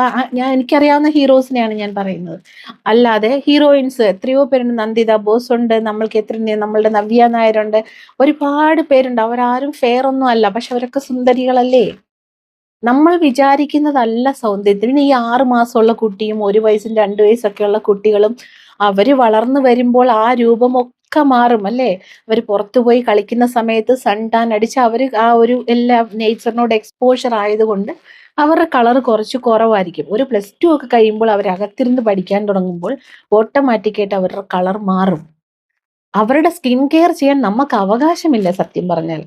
എനിക്കറിയാവുന്ന ഹീറോസിനെയാണ് ഞാൻ പറയുന്നത്. അല്ലാതെ ഹീറോയിൻസ് എത്രയോ പേരുണ്ട്. നന്ദിത ബോസ് ഉണ്ട്, നമ്മൾക്ക് നമ്മളുടെ നവ്യ നായരുണ്ട്, ഒരുപാട് പേരുണ്ട്. അവരാരും ഫെയർ ഒന്നും അല്ല, പക്ഷെ അവരൊക്കെ സുന്ദരികളല്ലേ. നമ്മൾ വിചാരിക്കുന്നതല്ല സൗന്ദര്യത്തിന്. പിന്നെ ഈ 6 മാസമുള്ള കുട്ടിയും 1 വയസ്സും 2 വയസ്സൊക്കെയുള്ള കുട്ടികളും അവര് വളർന്നു വരുമ്പോൾ ആ രൂപമൊക്കെ മാറും അല്ലേ. അവർ പുറത്തു പോയി കളിക്കുന്ന സമയത്ത് സൺ ടാൻ അടിച്ച് അവര് ആ ഒരു എല്ലാ നേച്ചറിനോട് എക്സ്പോഷർ ആയതുകൊണ്ട് അവരുടെ കളർ കുറച്ച് കുറവായിരിക്കും. ഒരു +2 ഒക്കെ കഴിയുമ്പോൾ അവർ അകത്തിരുന്ന് പഠിക്കാൻ തുടങ്ങുമ്പോൾ ഓട്ടോമാറ്റിക്കായിട്ട് അവരുടെ കളർ മാറും. അവരുടെ സ്കിൻ കെയർ ചെയ്യാൻ നമുക്ക് അവകാശമില്ല സത്യം പറഞ്ഞാൽ.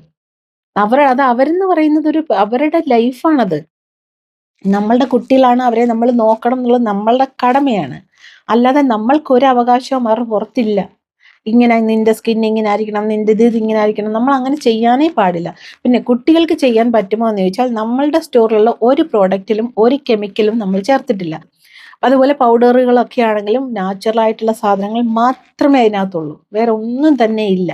അവരെന്ന് പറയുന്നത് അവരുടെ ലൈഫാണത്. നമ്മളുടെ കുട്ടികളാണ്, അവരെ നമ്മൾ നോക്കണം എന്നുള്ളത് നമ്മളുടെ കടമയാണ്. അല്ലാതെ നമ്മൾക്ക് ഒരു അവകാശവും അവരുടെ പുറത്തില്ല. ഇങ്ങനെ നിന്റെ സ്കിൻ ഇങ്ങനെ ആയിരിക്കണം, നിന്റെ ഇത് ഇങ്ങനെ ആയിരിക്കണം, നമ്മൾ അങ്ങനെ ചെയ്യാനേ പാടില്ല. പിന്നെ കുട്ടികൾക്ക് ചെയ്യാൻ പറ്റുമോ എന്ന് ചോദിച്ചാൽ, നമ്മളുടെ സ്റ്റോറിലുള്ള ഒരു പ്രോഡക്റ്റിലും ഒരു കെമിക്കലും നമ്മൾ ചേർത്തിട്ടില്ല. അതുപോലെ പൗഡറുകളൊക്കെ ആണെങ്കിലും നാച്ചുറൽ ആയിട്ടുള്ള സാധനങ്ങൾ മാത്രമേ അതിനകത്തുള്ളൂ, വേറെ ഒന്നും തന്നെ ഇല്ല.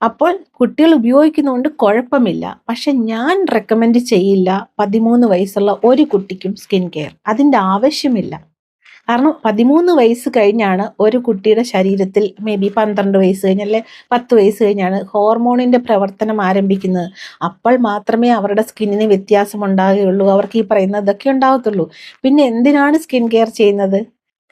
അപ്പോൾ കുട്ടികൾ ഉപയോഗിക്കുന്നതുകൊണ്ട് കുഴപ്പമില്ല. പക്ഷെ ഞാൻ റെക്കമെൻഡ് ചെയ്യില്ല 13 വയസ്സുള്ള ഒരു കുട്ടിക്കും സ്കിൻ കെയർ. അതിൻ്റെ ആവശ്യമില്ല. കാരണം 13 വയസ്സ് കഴിഞ്ഞാണ് ഒരു കുട്ടിയുടെ ശരീരത്തിൽ മേ ബി 12 വയസ്സ് കഴിഞ്ഞ് അല്ലെ 10 വയസ്സ് കഴിഞ്ഞാണ് ഹോർമോണിൻ്റെ പ്രവർത്തനം ആരംഭിക്കുന്നത്. അപ്പോൾ മാത്രമേ അവരുടെ സ്കിന്നിന് വ്യത്യാസം ഉണ്ടാകുകയുള്ളൂ. അവർക്ക് ഈ പറയുന്നതൊക്കെ ഉണ്ടാകത്തുള്ളൂ. പിന്നെ എന്തിനാണ് സ്കിൻ കെയർ ചെയ്യുന്നത്?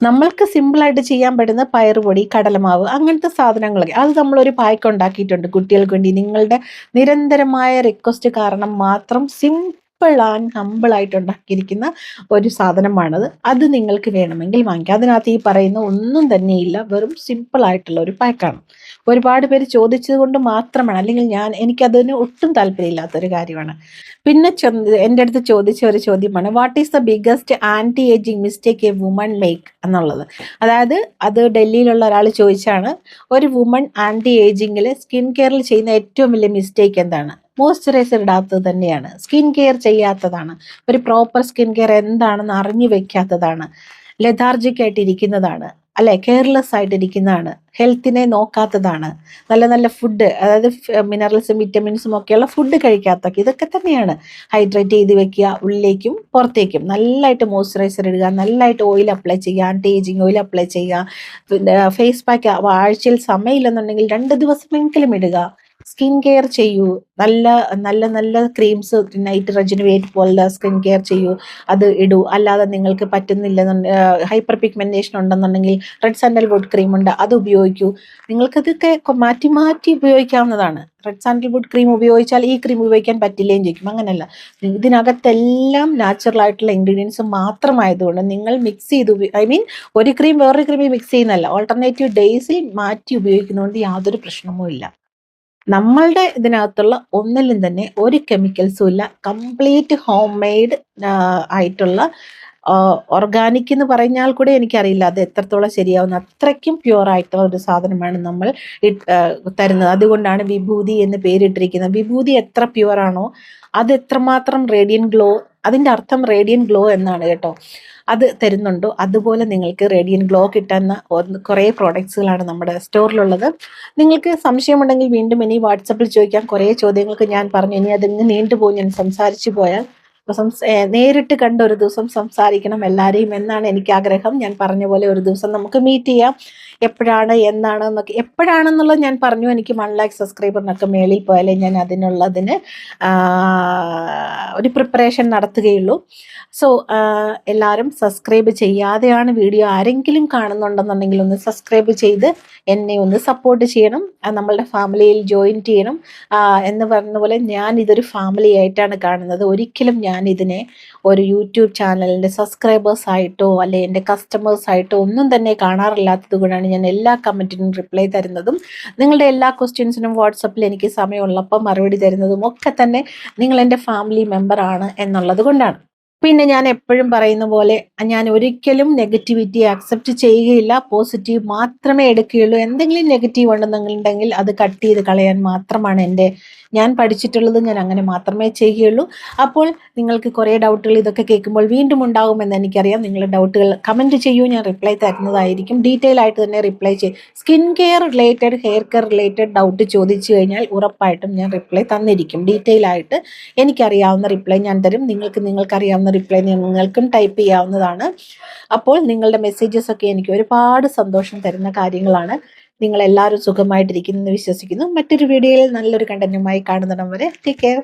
നമ്മൾക്ക് സിമ്പിളായിട്ട് ചെയ്യാൻ പറ്റുന്ന പയറുപൊടി, കടലമാവ്, അങ്ങനത്തെ സാധനങ്ങളൊക്കെ അത് നമ്മളൊരു പായ്ക്ക് ഉണ്ടാക്കിയിട്ടുണ്ട് കുട്ടികൾക്ക് വേണ്ടി. നിങ്ങളുടെ നിരന്തരമായ റിക്വസ്റ്റ് കാരണം മാത്രം സിമ്പിൾ ആൻഡ് ഹമ്പിൾ ആയിട്ട് ഉണ്ടാക്കിയിരിക്കുന്ന ഒരു സാധനമാണത്. അത് നിങ്ങൾക്ക് വേണമെങ്കിൽ വാങ്ങിക്കാം. അതിനകത്ത് ഈ പറയുന്ന ഒന്നും തന്നെയില്ല, വെറും സിമ്പിൾ ആയിട്ടുള്ള ഒരു പാക്കാണ്. ഒരുപാട് പേര് ചോദിച്ചത് കൊണ്ട് മാത്രമാണ്, അല്ലെങ്കിൽ എനിക്കതിന് ഒട്ടും താല്പര്യമില്ലാത്തൊരു കാര്യമാണ്. പിന്നെ എൻ്റെ അടുത്ത് ചോദിച്ച ഒരു ചോദ്യമാണ്, what is the biggest anti ageing mistake a woman make എന്നുള്ളത്. അതായത് അത് ഡൽഹിയിലുള്ള ഒരാൾ ചോദിച്ചാണ്, ഒരു വുമൺ ആൻറ്റി ഏജിങ്ങിൽ സ്കിൻ കെയറിൽ ചെയ്യുന്ന ഏറ്റവും വലിയ മിസ്റ്റേക്ക് എന്താണ്? മോയ്സ്ചറൈസർ ഇടാത്തത് തന്നെയാണ്. സ്കിൻ കെയർ ചെയ്യാത്തതാണ്. ഒരു പ്രോപ്പർ സ്കിൻ കെയർ എന്താണെന്ന് അറിഞ്ഞു വെക്കാത്തതാണ്. ലെഥാർജിക് ആയിട്ട് ഇരിക്കുന്നതാണ്, അല്ലെ, കെയർലെസ് ആയിട്ടിരിക്കുന്നതാണ്, ഹെൽത്തിനെ നോക്കാത്തതാണ്, നല്ല നല്ല ഫുഡ്, അതായത് മിനറൽസും വിറ്റമിൻസും ഒക്കെയുള്ള ഫുഡ് കഴിക്കാത്ത, ഇതൊക്കെ തന്നെയാണ്. ഹൈഡ്രേറ്റ് ചെയ്ത് വെക്കുക, ഉള്ളിലേക്കും പുറത്തേക്കും നല്ലതായിട്ട് മോയ്സ്ചറൈസർ ഇടുക, നല്ലതായിട്ട് ഓയിൽ അപ്ലൈ ചെയ്യുക, ആൻറ്റി ഏജിങ് ഓയിൽ അപ്ലൈ ചെയ്യുക. പിന്നെ ഫേസ് പാക്ക് ആഴ്ചയിൽ സമയമില്ലെന്നുണ്ടെങ്കിൽ 2 ദിവസമെങ്കിലും ഇടുക. സ്കിൻ കെയർ ചെയ്യൂ, നല്ല നല്ല നല്ല ക്രീംസ്, നൈറ്റ് റെജിനുവേറ്റ് പോലുള്ള സ്കിൻ കെയർ ചെയ്യൂ, അത് ഇടൂ. അല്ലാതെ നിങ്ങൾക്ക് പറ്റുന്നില്ലെന്നുണ്ടെങ്കിൽ, ഹൈപ്പർ പിഗ്മെന്റേഷൻ ഉണ്ടെന്നുണ്ടെങ്കിൽ റെഡ് സാൻഡൽവുഡ് ക്രീം ഉണ്ട്, അത് ഉപയോഗിക്കൂ. നിങ്ങൾക്കതൊക്കെ മാറ്റി മാറ്റി ഉപയോഗിക്കാവുന്നതാണ്. റെഡ് സാൻഡൽവുഡ് ക്രീം ഉപയോഗിച്ചാൽ ഈ ക്രീം ഉപയോഗിക്കാൻ പറ്റില്ലേന്ന് ചോദിക്കും. അങ്ങനെയല്ല, ഇതിനകത്തെല്ലാം നാച്ചുറൽ ആയിട്ടുള്ള ഇൻഗ്രീഡിയൻസ് മാത്രമായതുകൊണ്ട് നിങ്ങൾ മിക്സ് ചെയ്ത് ഒരു ക്രീം വേറൊരു ക്രീമിൽ മിക്സ് ചെയ്യുന്നതല്ല, ഓൾട്ടർനേറ്റീവ് ഡേയ്സിൽ മാറ്റി ഉപയോഗിക്കുന്നതുകൊണ്ട് യാതൊരു പ്രശ്നവും ഇല്ല. നമ്മളുടെ ഇതിനകത്തുള്ള ഒന്നിലും തന്നെ ഒരു കെമിക്കൽസും ഇല്ല. കംപ്ലീറ്റ് ഹോം മെയ്ഡ് ആയിട്ടുള്ള, ഓർഗാനിക് എന്ന് പറഞ്ഞാൽ കൂടെ എനിക്കറിയില്ല അത് എത്രത്തോളം ശരിയാവുന്ന, അത്രയ്ക്കും പ്യുവർ ആയിട്ടുള്ള ഒരു സാധനമാണ് നമ്മൾ തരുന്നത്. അതുകൊണ്ടാണ് വിഭൂതി എന്ന് പേരിട്ടിരിക്കുന്നത്. വിഭൂതി എത്ര പ്യുവർ ആണോ അത് എത്രമാത്രം റേഡിയൻ ഗ്ലോ, അതിൻ്റെ അർത്ഥം റേഡിയൻ ഗ്ലോ എന്നാണ് കേട്ടോ. അത് തരുന്നുണ്ടോ അതുപോലെ നിങ്ങൾക്ക് റേഡിയൻ ഗ്ലോ കിട്ടുന്ന കുറേ പ്രോഡക്ട്സുകളാണ് നമ്മുടെ സ്റ്റോറിലുള്ളത്. നിങ്ങൾക്ക് സംശയമുണ്ടെങ്കിൽ വീണ്ടും ഇനി വാട്സപ്പിൽ ചോദിക്കാം. കുറേ ചോദ്യങ്ങൾക്ക് ഞാൻ പറഞ്ഞു, ഇനി അതിങ്ങ് നീണ്ടുപോയി ഞാൻ സംസാരിച്ചു പോയാൽ. നേരിട്ട് കണ്ട ഒരു ദിവസം സംസാരിക്കണം എല്ലാവരെയും എന്നാണ് എനിക്ക് ആഗ്രഹം. ഞാൻ പറഞ്ഞ പോലെ ഒരു ദിവസം നമുക്ക് മീറ്റ് ചെയ്യാം. എപ്പോഴാണ് എന്നാണ് എന്നൊക്കെ, എപ്പോഴാണെന്നുള്ളത് ഞാൻ പറഞ്ഞു. എനിക്ക് 1 lakh സബ്സ്ക്രൈബറിനൊക്കെ മേളിൽ പോയാലേ ഞാൻ അതിനുള്ളതിന് ഒരു പ്രിപ്പറേഷൻ നടത്തുകയുള്ളൂ. സോ എല്ലാവരും സബ്സ്ക്രൈബ് ചെയ്യാതെയാണ് വീഡിയോ ആരെങ്കിലും കാണുന്നുണ്ടെന്നുണ്ടെങ്കിൽ ഒന്ന് സബ്സ്ക്രൈബ് ചെയ്ത് എന്നെ ഒന്ന് സപ്പോർട്ട് ചെയ്യണം, നമ്മളുടെ ഫാമിലിയിൽ ജോയിൻ ചെയ്യണം. എന്ന് പറഞ്ഞ പോലെ ഞാൻ ഇതൊരു ഫാമിലി ആയിട്ടാണ് കാണുന്നത്. ഒരിക്കലും ഞാൻ ഇതിനെ ഒരു യൂട്യൂബ് ചാനലിൻ്റെ സബ്സ്ക്രൈബേഴ്സ് ആയിട്ടോ അല്ലെ എൻ്റെ കസ്റ്റമേഴ്സ് ആയിട്ടോ ഒന്നും തന്നെ കാണാറില്ലാത്തത് കൊണ്ടാണ് ഞാൻ എല്ലാ കമൻറ്റിനും റിപ്ലൈ തരുന്നതും നിങ്ങളുടെ എല്ലാ ക്വസ്റ്റ്യൻസിനും വാട്സപ്പിൽ എനിക്ക് സമയമുള്ളപ്പോൾ മറുപടി തരുന്നതും ഒക്കെ തന്നെ നിങ്ങൾ എൻ്റെ ഫാമിലി മെമ്പർ ആണ് എന്നുള്ളത് കൊണ്ടാണ്. പിന്നെ ഞാൻ എപ്പോഴും പറയുന്ന പോലെ ഞാൻ ഒരിക്കലും നെഗറ്റിവിറ്റി അക്സെപ്റ്റ് ചെയ്യുകയില്ല, പോസിറ്റീവ് മാത്രമേ എടുക്കുകയുള്ളൂ. എന്തെങ്കിലും നെഗറ്റീവ് ഉണ്ടെന്നുണ്ടെങ്കിൽ അത് കട്ട് ചെയ്ത് കളയാൻ മാത്രമാണ് എൻ്റെ ഞാൻ പഠിച്ചിട്ടുള്ളത് ഞാൻ അങ്ങനെ മാത്രമേ ചെയ്യുകയുള്ളൂ. അപ്പോൾ നിങ്ങൾക്ക് കുറേ ഡൗട്ടുകൾ ഇതൊക്കെ കേൾക്കുമ്പോൾ വീണ്ടും ഉണ്ടാകുമെന്ന് എനിക്കറിയാം. നിങ്ങളുടെ ഡൗട്ടുകൾ കമൻറ്റ് ചെയ്യൂ, ഞാൻ റിപ്ലൈ തരുന്നതായിരിക്കും. ഡീറ്റെയിൽ ആയിട്ട് തന്നെ റിപ്ലൈ ചെയ്യും. Skin care related, hair care related doubt ചോദിച്ചു കഴിഞ്ഞാൽ ഉറപ്പായിട്ടും ഞാൻ റിപ്ലൈ തന്നിരിക്കും. ഡീറ്റെയിൽ ആയിട്ട് എനിക്കറിയാവുന്ന റിപ്ലൈ ഞാൻ തരും. നിങ്ങൾക്കറിയാവുന്ന റിപ്ലൈ നിങ്ങൾക്കും ടൈപ്പ് ചെയ്യാവുന്നതാണ്. അപ്പോൾ നിങ്ങളുടെ മെസ്സേജസ് ഒക്കെ എനിക്ക് ഒരുപാട് സന്തോഷം തരുന്ന കാര്യങ്ങളാണ്. നിങ്ങളെല്ലാവരും സുഖമായിട്ടിരിക്കുന്നു എന്ന് വിശ്വസിക്കുന്നു. മറ്റൊരു വീഡിയോയിൽ നല്ലൊരു കണ്ടന്റുമായി കാണുന്നിടം വരെ ടേക്ക് കെയർ.